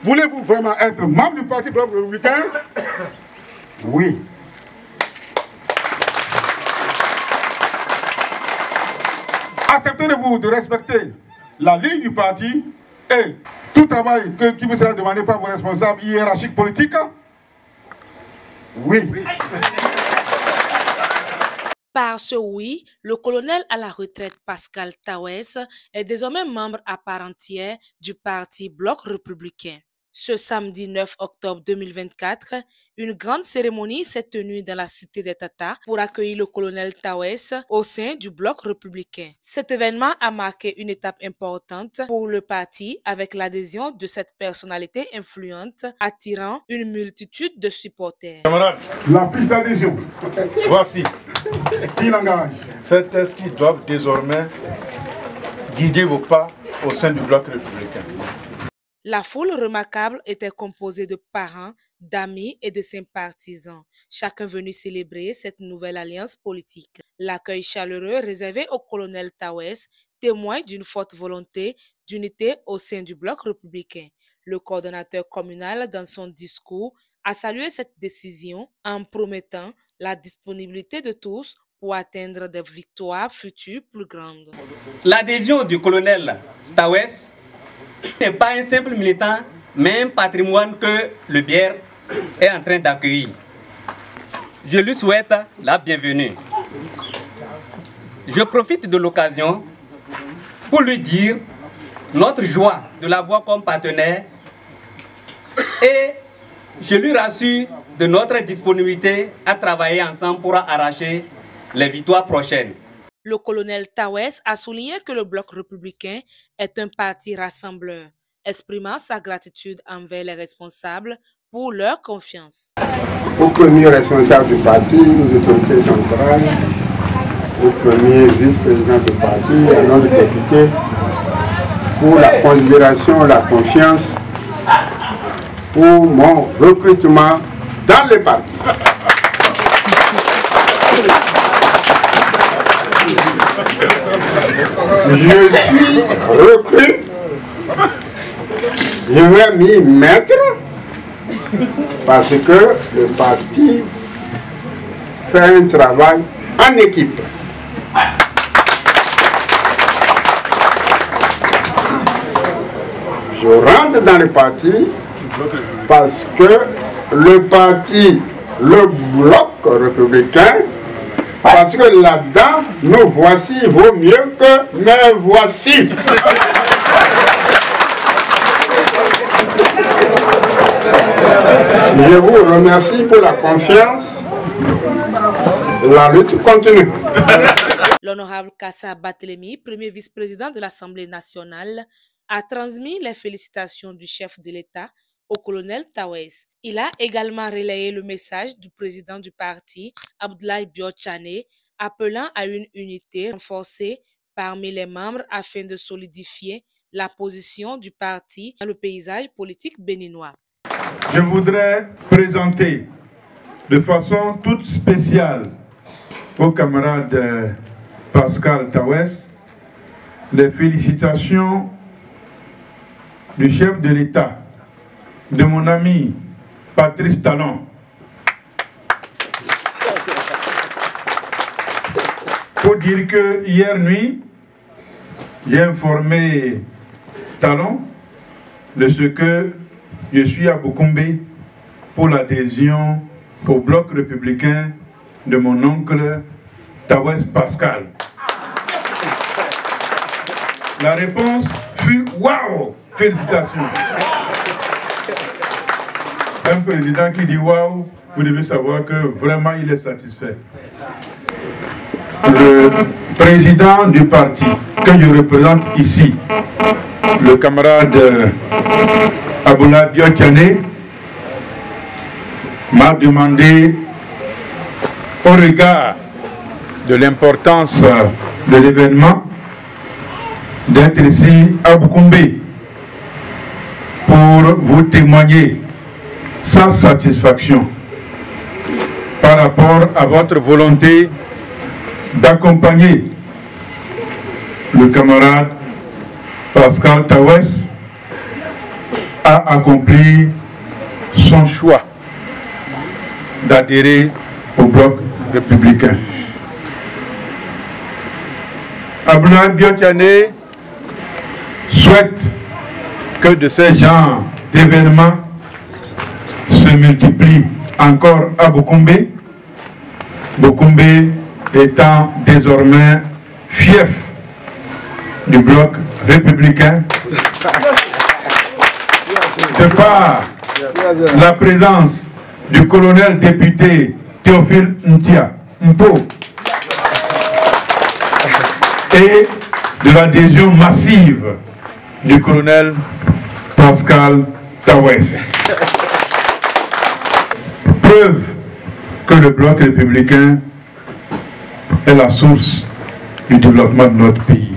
Voulez-vous vraiment être membre du Parti Bloc républicain? Oui. Acceptez-vous de respecter la ligne du parti et tout travail qui vous sera demandé par vos responsables hiérarchiques politiques? Oui. Par ce oui, le colonel à la retraite Pascal Tawes est désormais membre à part entière du Parti Bloc républicain. Ce samedi 9 octobre 2024, une grande cérémonie s'est tenue dans la cité des Tatas pour accueillir le colonel Tawes au sein du Bloc républicain. Cet événement a marqué une étape importante pour le parti avec l'adhésion de cette personnalité influente attirant une multitude de supporters. Camarades, la fiche d'adhésion. Voici. Qui l'engage? Ces tests qui doivent désormais guider vos pas au sein du Bloc républicain. La foule remarquable était composée de parents, d'amis et de sympathisants, chacun venu célébrer cette nouvelle alliance politique. L'accueil chaleureux réservé au colonel Tawes témoigne d'une forte volonté d'unité au sein du Bloc républicain. Le coordonnateur communal, dans son discours, a salué cette décision en promettant la disponibilité de tous pour atteindre des victoires futures plus grandes. L'adhésion du colonel Tawes n'est pas un simple militant, mais un patrimoine que le Bière est en train d'accueillir. Je lui souhaite la bienvenue. Je profite de l'occasion pour lui dire notre joie de l'avoir comme partenaire et je lui rassure de notre disponibilité à travailler ensemble pour arracher les victoires prochaines. Le colonel Tawes a souligné que le Bloc républicain est un parti rassembleur, exprimant sa gratitude envers les responsables pour leur confiance. Au premier responsable du parti, aux autorités centrales, au premier vice-président du parti, à notre député, pour la considération, la confiance, pour mon recrutement dans le parti. Je suis recru, je vais m'y mettre parce que le parti fait un travail en équipe. Je rentre dans le parti parce que le parti, le Bloc républicain, parce que là-dedans, nous voici vaut mieux que me voici. Je vous remercie pour la confiance. La lutte continue. L'honorable Kassa Barthélémy, premier vice-président de l'Assemblée nationale, a transmis les félicitations du chef de l'État au colonel Tawes. Il a également relayé le message du président du parti, Abdoulaye Biotchane, appelant à une unité renforcée parmi les membres afin de solidifier la position du parti dans le paysage politique béninois. Je voudrais présenter de façon toute spéciale au camarade Pascal Tawes les félicitations du chef de l'État, de mon ami Patrice Talon, pour dire que hier nuit, j'ai informé Talon de ce que je suis à Boukoumbe pour l'adhésion au Bloc républicain de mon oncle Tawes Pascal. La réponse fut « Waouh ! Félicitations !» Un président qui dit « Waouh !» vous devez savoir que vraiment il est satisfait. Le président du parti que je représente ici, le camarade Abdoulaye Biotchane, m'a demandé, au regard de l'importance de l'événement, d'être ici à Boukoumbe pour vous témoigner sa satisfaction par rapport à votre volonté d'accompagner le camarade Pascal Tawes a accompli son choix d'adhérer au bloc républicain. Abdoulaye Biotane souhaite que de ces genres d'événements se multiplient encore à Boukoumbe, Boukoumbe étant désormais fief du bloc républicain, de par la présence du colonel député Théophile Ntia Mpo et de l'adhésion massive du colonel Pascal Tawes. Preuve que le bloc républicain est la source du développement de notre pays.